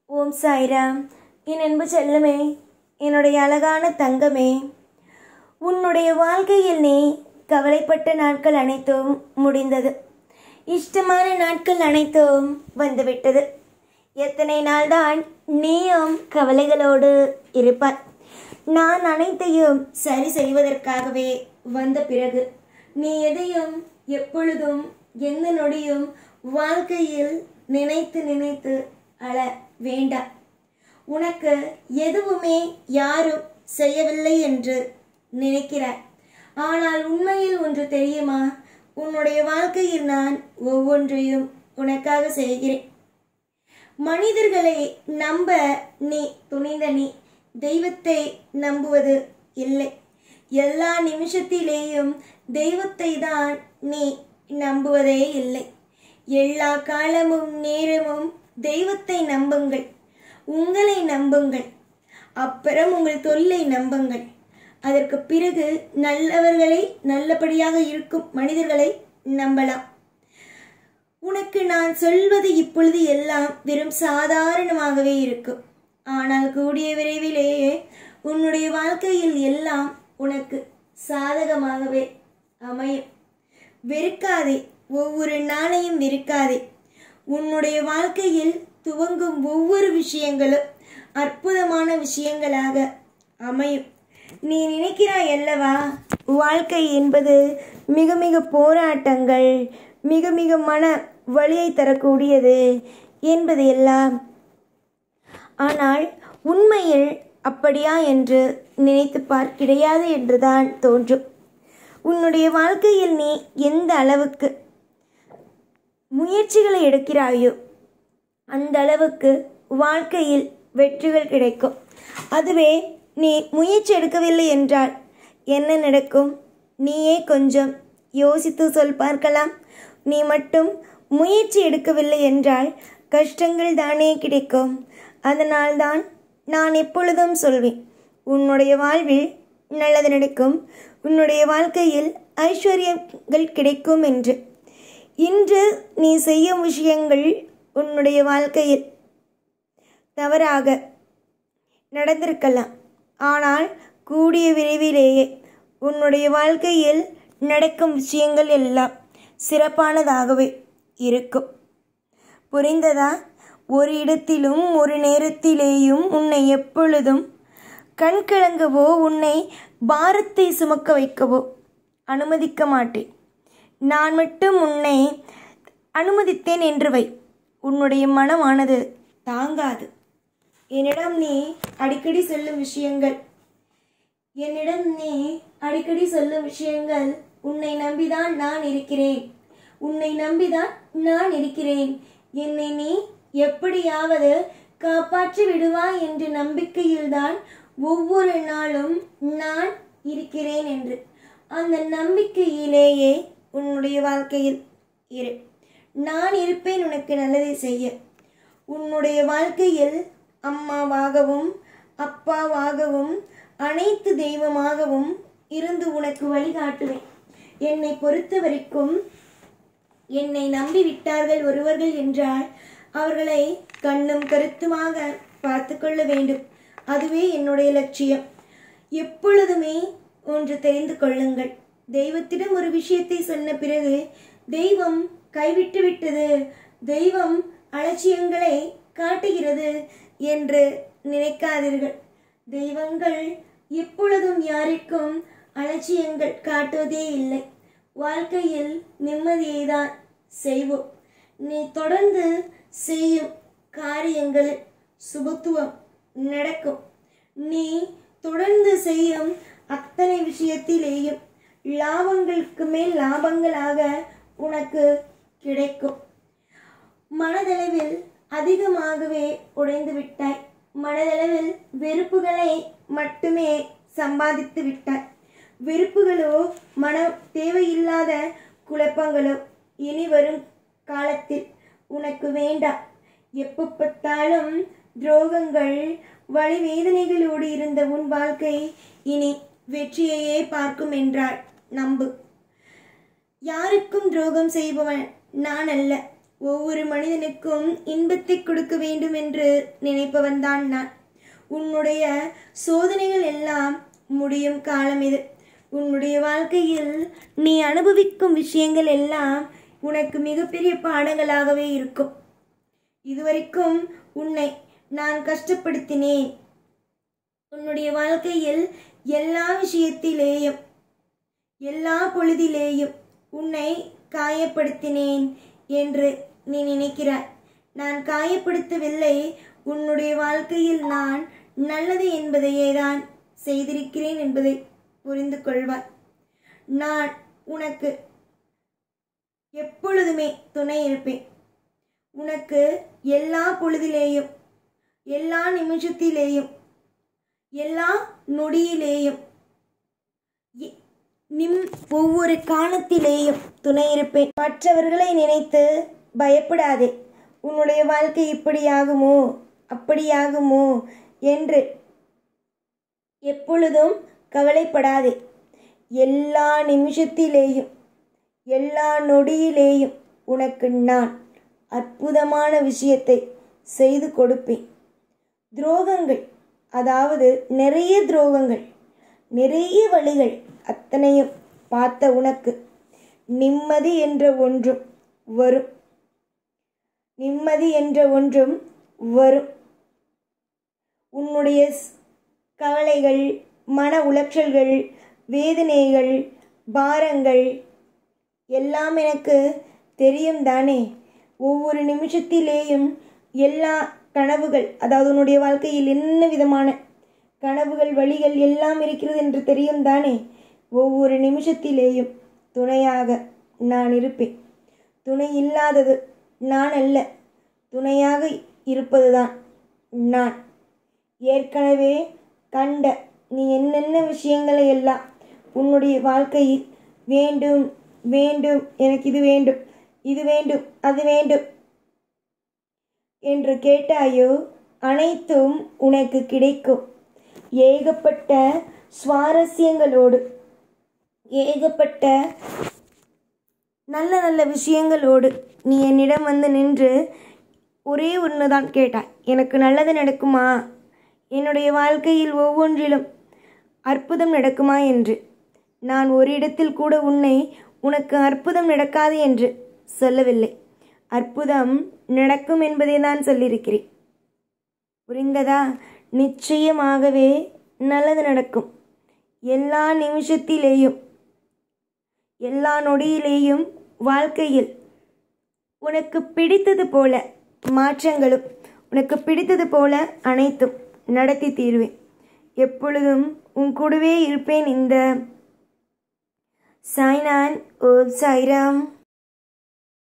ஓம் சாய்ராம். என் அன்பு செல்லமே, என்னுடைய அழகான தங்கமே, உன்னுடைய வாழ்க்கையில் நீ கவலைப்பட்ட நாட்கள் அனைத்தும் முடிந்தது. இஷ்டமான நாட்கள் அனைத்தும் வந்துவிட்டது. எத்தனை நாள்தான் நீயும் கவலைகளோடு இருப்பாய்? நான் அனைத்தையும் சரி செய்வதற்காகவே வந்த பிறகு நீ எதையும் எப்பொழுதும் எந்த நொடியும் வாழ்க்கையில் நினைத்து நினைத்து அழ வேண்டாம். உனக்கு எதுவுமே யாரும் செய்யவில்லை என்று நினைக்கிறாய். ஆனால் உண்மையில் ஒன்று தெரியுமா? உன்னுடைய வாழ்க்கையில் நான் ஒவ்வொன்றையும் உனக்காக செய்கிறேன். மனிதர்களை நம்ப நீ துணிந்த நீ தெய்வத்தை நம்புவது இல்லை. எல்லா நிமிஷத்திலேயும் தெய்வத்தை தான் நீ நம்புவதே இல்லை. எல்லா காலமும் நேரமும் தெய்வத்தை நம்புங்கள், உங்களை நம்புங்கள், அப்புறம் உங்கள் தொல்லை நம்புங்கள். அதற்கு பிறகு நல்லவர்களை, நல்லபடியாக இருக்கும் மனிதர்களை நம்பலாம். உனக்கு நான் சொல்வது இப்பொழுது எல்லாம் வெறும் சாதாரணமாகவே இருக்கும். ஆனால் கூடிய விரைவிலேயே உன்னுடைய வாழ்க்கையில் எல்லாம் உனக்கு சாதகமாகவே அமையும். வெறுக்காதே, ஒவ்வொரு நாளையும் வெறுக்காதே. உன்னுடைய வாழ்க்கையில் துவங்கும் ஒவ்வொரு விஷயங்களும் அற்புதமான விஷயங்களாக அமையும். நீ நினைக்கிறாய் அல்லவா, வாழ்க்கை என்பது மிக மிக போராட்டங்கள், மிக மிக மன வலியை தரக்கூடியது என்பது எல்லாம். ஆனால் உண்மையில் அப்படியா என்று நினைத்து பார், கிடையாது என்றுதான் தோன்றும். உன்னுடைய வாழ்க்கையில் நீ எந்த அளவுக்கு முயற்சிகளை எடுக்கிறாயோ அந்த அளவுக்கு வாழ்க்கையில் வெற்றிகள் கிடைக்கும். அதுவே நீ முயற்சி எடுக்கவில்லை என்றால் என்ன நடக்கும்? நீயே கொஞ்சம் யோசித்து சொல் பார்க்கலாம். நீ மட்டும் முயற்சி எடுக்கவில்லை என்றால் கஷ்டங்கள் தானே கிடைக்கும். அதனால்தான் நான் எப்பொழுதும் சொல்வேன், உன்னுடைய வாழ்வில் நல்லது நடக்கும், உன்னுடைய வாழ்க்கையில் ஐஸ்வர்யங்கள் கிடைக்கும் என்று. இன்று நீ செய்யும் விஷயங்கள் உன்னுடைய வாழ்க்கையில் தவறாக நடந்திருக்கலாம். ஆனால் கூடிய விரைவிலேயே உன்னுடைய வாழ்க்கையில் நடக்கும் விஷயங்கள் எல்லாம் சிறப்பானதாகவே இருக்கும். புரிந்ததா? ஒரு இடத்திலும் ஒரு நேரத்திலேயும் உன்னை எப்பொழுதும் கண்கலங்கவோ உன்னை பாரத்தை சுமக்க வைக்கவோ அனுமதிக்க மாட்டேன். நான் மட்டும் உன்னை அனுமதித்தேன் என்று வை, உன்னுடைய மனமானது தாங்காது. என்னிடம் நீ அடிக்கடி சொல்லும் விஷயங்கள் உன்னை நம்பிதான் நான் இருக்கிறேன், உன்னை நம்பிதான் நான் இருக்கிறேன், என்னை நீ எப்படியாவது காப்பாற்றி விடுவாய் என்ற நம்பிக்கையில்தான் ஒவ்வொரு நாளும் நான் இருக்கிறேன் என்று. அந்த நம்பிக்கையிலேயே உன்னுடைய வாழ்க்கையில் இரு. நான் இருப்பேன் உனக்கு நல்லதை செய்ய. உன்னுடைய வாழ்க்கையில் அம்மாவாகவும் அப்பாவாகவும் அனைத்து தெய்வமாகவும் இருந்து உனக்கு வழிகாட்டுவேன். என்னை பொறுத்த வரைக்கும் என்னை நம்பி விட்டார்கள் ஒருவர்கள் என்றால் அவர்களை கண்ணும் கருத்துமாக பார்த்து கொள்ள வேண்டும். அதுவே என்னுடைய லட்சியம். எப்பொழுதுமே ஒன்று தெரிந்து கொள்ளுங்கள், தெய்வத்திடம் ஒரு விஷயத்தை சொன்ன பிறகு தெய்வம் கைவிட்டு விட்டது, தெய்வம் அலட்சியங்களை காட்டுகிறது என்று நினைக்காதீர்கள். தெய்வங்கள் எப்பொழுதும் யாருக்கும் அலட்சியங்கள் காட்டுவதே இல்லை. வாழ்க்கையில் நிம்மதியை தான் செய்வோம். நீ தொடர்ந்து செய்யும் காரியங்களில் சுபத்துவம் நடக்கும். நீ தொடர்ந்து செய்யும் அத்தனை விஷயத்திலேயும் லாபங்களுக்கு மேல் லாபங்களாக உனக்கு கிடைக்கும். மனதளவில் அதிகமாகவே உடைந்து விட்டாய். மனதளவில் வெறுப்புகளை மட்டுமே சம்பாதித்து விட்டாய். வெறுப்புகளோ மன தேவையில்லாத குழப்பங்களோ இனி வரும் காலத்தில் உனக்கு வேண்டாம். எப்ப பார்த்தாலும் துரோகங்கள், வலி வேதனைகளோடு இருந்த உன் வாழ்க்கை இனி வெற்றியையே பார்க்கும் என்றால் நம்பு. யாருக்கும் துரோகம் செய்பவன் நான் அல்ல. ஒவ்வொரு மனிதனுக்கும் இன்பத்தை கொடுக்க வேண்டும் என்று நினைப்பவன்தான் நான். உன்னுடைய சோதனைகள் எல்லாம் முடியும் காலம் இது. உன்னுடைய வாழ்க்கையில் நீ அனுபவிக்கும் விஷயங்கள் எல்லாம் உனக்கு மிகப்பெரிய பாடங்களாகவே இருக்கும். இதுவரைக்கும் உன்னை நான் கஷ்டப்படுத்தினேன். உன்னுடைய வாழ்க்கையில் எல்லா விஷயத்திலேயும் எல்லா பொழுதிலேயும் உன்னை காயப்படுத்தினேன் என்று நீ நினைக்கிறாய். நான் காயப்படுத்தவில்லை. உன்னுடைய வாழ்க்கையில் நான் நல்லது என்பதையே தான் செய்திருக்கிறேன் என்பதை புரிந்து கொள்வாய். நான் உனக்கு எப்பொழுதுமே துணை இருப்பேன். உனக்கு எல்லா பொழுதிலேயும் எல்லா நிமிஷத்திலேயும் எல்லா நொடியிலேயும் ஒவ்வொரு காலத்திலேயும் துணை இருப்பேன். மற்றவர்களை நினைத்து பயப்படாதே. உன்னுடைய வாழ்க்கை இப்படியாகுமோ அப்படியாகுமோ என்று எப்பொழுதும் கவலைப்படாதே. எல்லா நிமிஷத்திலேயும் எல்லா நொடியிலேயும் உனக்கு நான் அற்புதமான விஷயத்தை செய்து கொடுப்பேன். துரோகங்கள், அதாவது நிறைய துரோகங்கள், நிறைய வழிகள் அத்தனையும் பார்த்த உனக்கு நிம்மதி என்ற ஒன்றும் வரும். நிம்மதி என்ற ஒன்றும் வரும். உன்னுடைய கவலைகள், மன உளைச்சல்கள், வேதனைகள், பாரங்கள் எல்லாம் எனக்கு தெரியும் தானே. ஒவ்வொரு நிமிஷத்திலேயும் எல்லா கனவுகள், அதாவது உன்னுடைய வாழ்க்கையில் என்ன விதமான கனவுகள் வழிகள் எல்லாம் இருக்கிறது என்று தெரியும் தானே. ஒவ்வொரு நிமிஷத்திலேயும் துணையாக நான் இருப்பேன். துணை இல்லாதது நான் அல்ல, துணையாக இருப்பதுதான் நான். ஏற்கனவே கண்ட நீ என்னென்ன விஷயங்களை எல்லாம் உன்னுடைய வாழ்க்கையில் வேண்டும் வேண்டும், எனக்கு இது வேண்டும், இது வேண்டும், அது வேண்டும் என்று கேட்டாயோ அனைத்தும் உனக்கு கிடைக்கும். ஏகப்பட்ட சுவாரஸ்யங்களோடு, ஏகப்பட்ட நல்ல நல்ல விஷயங்களோடு நீ என்னிடம் வந்து நின்று ஒரே ஒன்று தான் கேட்டாய், எனக்கு நல்லது நடக்குமா, என்னுடைய வாழ்க்கையில் ஒவ்வொன்றிலும் அற்புதம் நடக்குமா என்று. நான் ஒரு இடத்தில் கூட உனக்கு அற்புதம் நடக்காது என்று சொல்லவில்லை. அற்புதம் நடக்கும் என்பதை தான் சொல்லியிருக்கிறேன். புரிந்ததா? நிச்சயமாகவே நல்லது நடக்கும். எல்லா நிமிஷத்திலேயும் எல்லா நொடியிலேயும் வாழ்க்கையில் உனக்கு பிடித்தது போல மாற்றங்களும், உனக்கு பிடித்தது போல அனைத்தும் நடத்தி தீர்வேன். எப்பொழுதும் உன் கூடவே இருப்பேன். இந்த சாய்நான் ஓம் சாய்ராம்.